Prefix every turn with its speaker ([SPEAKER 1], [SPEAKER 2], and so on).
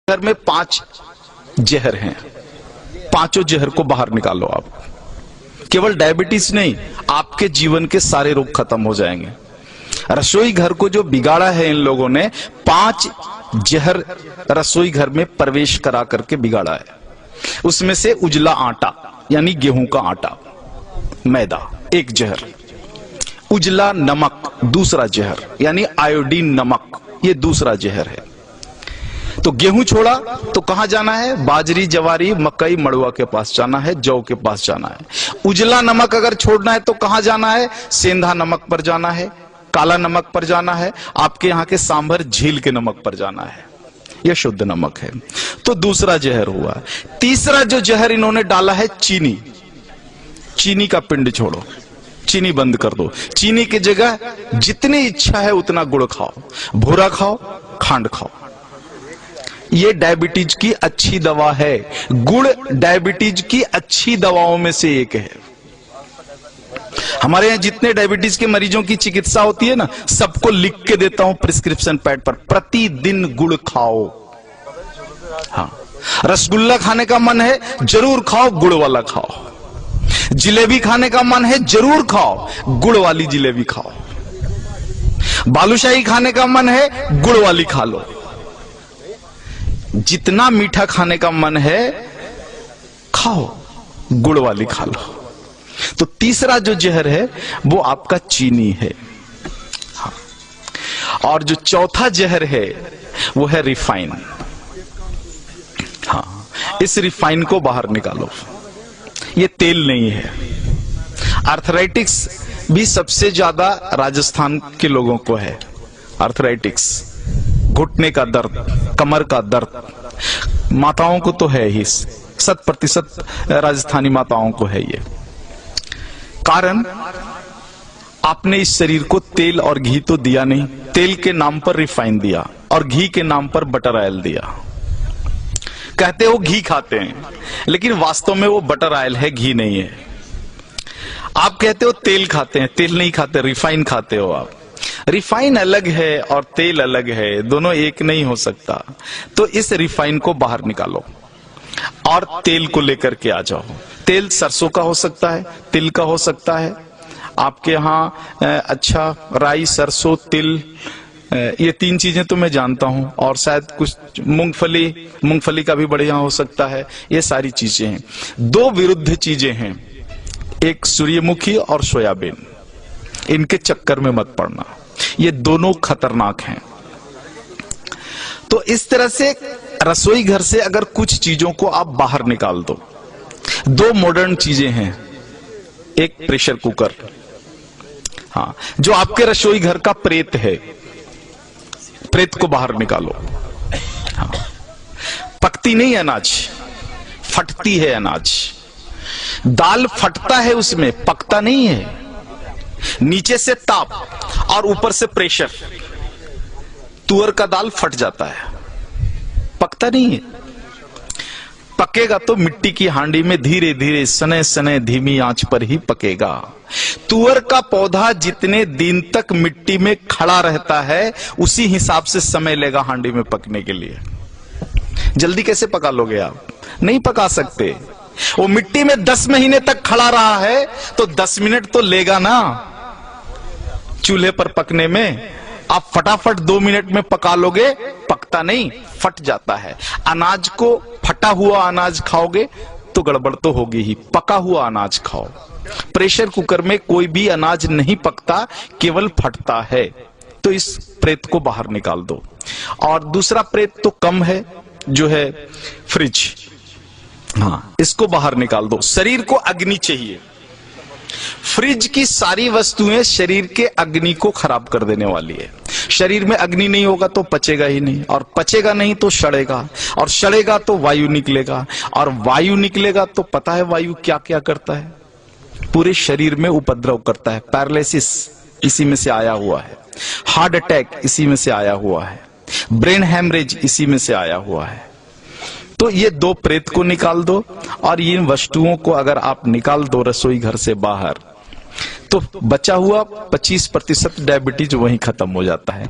[SPEAKER 1] घर में 5 जहर हैं, पांचों जहर को बाहर निकालो आप। केवल डायबिटीज नहीं, आपके जीवन के सारे रोग खत्म हो जाएंगे। रसोई घर को जो बिगाड़ा है इन लोगों ने, 5 जहर रसोई घर में प्रवेश करा करके बिगाड़ा है। उसमें से उजला आटा यानी गेहूं का आटा, मैदा एक जहर, उजला नमक दूसरा जहर यानी आयोडीन नमक, ये दूसरा जहर है। तो गेहूं छोड़ा तो कहां जाना है? बाजरी, जवारी, मकई, मड़ुआ के पास जाना है, जौ के पास जाना है। उजला नमक अगर छोड़ना है तो कहां जाना है? सेंधा नमक पर जाना है, काला नमक पर जाना है, आपके यहां के सांभर झील के नमक पर जाना है। यह शुद्ध नमक है। तो दूसरा जहर हुआ। तीसरा जो जहर इन्होंने डाला है चीनी। चीनी का पिंड छोड़ो, चीनी बंद कर दो। चीनी की जगह जितनी इच्छा है उतना गुड़ खाओ, भूरा खाओ, खांड खाओ। ये डायबिटीज की अच्छी दवा है। गुड़ डायबिटीज की अच्छी दवाओं में से एक है। हमारे यहां जितने डायबिटीज के मरीजों की चिकित्सा होती है ना, सबको लिख के देता हूं प्रिस्क्रिप्शन पैड पर, प्रतिदिन गुड़ खाओ। हाँ, रसगुल्ला खाने का मन है जरूर खाओ, गुड़ वाला खाओ। जिलेबी खाने का मन है जरूर खाओ, गुड़ वाली जिलेबी खाओ। बालूशाही खाने का मन है, गुड़ वाली खा लो। जितना मीठा खाने का मन है खाओ, गुड़ वाली खा लो। तो तीसरा जो जहर है वो आपका चीनी है। हाँ। और जो चौथा जहर है वो है रिफाइन। हाँ, इस रिफाइन को बाहर निकालो। ये तेल नहीं है। आर्थराइटिक्स भी सबसे ज्यादा राजस्थान के लोगों को है। आर्थराइटिक्स, घुटने का दर्द, कमर का दर्द, माताओं को तो है ही, 100% राजस्थानी माताओं को है ये। कारण आपने इस शरीर को तेल और घी तो दिया नहीं, तेल के नाम पर रिफाइन दिया और घी के नाम पर बटर ऑयल दिया। कहते हो घी खाते हैं, लेकिन वास्तव में वो बटर ऑयल है, घी नहीं है। आप कहते हो तेल खाते हैं, तेल नहीं खाते, रिफाइन खाते हो आप। रिफाइन अलग है और तेल अलग है, दोनों एक नहीं हो सकता। तो इस रिफाइन को बाहर निकालो और तेल को लेकर के आ जाओ। तेल सरसों का हो सकता है, तिल का हो सकता है। आपके यहाँ अच्छा राई, सरसों, तिल, ये 3 चीजें तो मैं जानता हूं, और शायद कुछ मूंगफली का भी बढ़िया हो सकता है। ये सारी चीजें हैं। 2 विरुद्ध चीजें हैं, एक सूर्यमुखी और सोयाबीन। इनके चक्कर में मत पड़ना, ये दोनों खतरनाक हैं। तो इस तरह से रसोई घर से अगर कुछ चीजों को आप बाहर निकाल दो। 2 मॉडर्न चीजें हैं, एक प्रेशर कुकर, हाँ, जो आपके रसोई घर का प्रेत है, प्रेत को बाहर निकालो। हाँ, पकती नहीं अनाज, फटती है अनाज। दाल फटता है, उसमें पकता नहीं है। नीचे से ताप और ऊपर से प्रेशर, तुअर का दाल फट जाता है, पकता नहीं है। पकेगा तो मिट्टी की हांडी में धीरे धीरे, सने सने, धीमी आंच पर ही पकेगा। तुअर का पौधा जितने दिन तक मिट्टी में खड़ा रहता है, उसी हिसाब से समय लेगा हांडी में पकने के लिए। जल्दी कैसे पका लोगे आप? नहीं पका सकते। वो मिट्टी में 10 महीने तक खड़ा रहा है तो 10 मिनट तो लेगा ना चूल्हे पर पकने में। आप फटाफट 2 मिनट में पका लोगे, पकता नहीं, फट जाता है। अनाज को फटा हुआ अनाज खाओगे तो गड़बड़ तो होगी ही, पका हुआ अनाज खाओ। प्रेशर कुकर में कोई भी अनाज नहीं पकता, केवल फटता है। तो इस प्रेत को बाहर निकाल दो। और दूसरा प्रेत तो कम है, जो है फ्रिज। हाँ, इसको बाहर निकाल दो। शरीर को अग्नि चाहिए। फ्रिज की सारी वस्तुएं शरीर के अग्नि को खराब कर देने वाली है। शरीर में अग्नि नहीं होगा तो पचेगा ही नहीं, और पचेगा नहीं तो सड़ेगा, और सड़ेगा तो वायु निकलेगा, और वायु निकलेगा तो पता है वायु क्या क्या करता है? पूरे शरीर में उपद्रव करता है। पैरालिसिस इसी में से आया हुआ है, हार्ट अटैक इसी में से आया हुआ है, ब्रेन हैमरेज इसी में से आया हुआ है। तो ये 2 प्रेत को निकाल दो, और इन वस्तुओं को अगर आप निकाल दो रसोई घर से बाहर, तो बचा हुआ 25% डायबिटीज वहीं खत्म हो जाता है।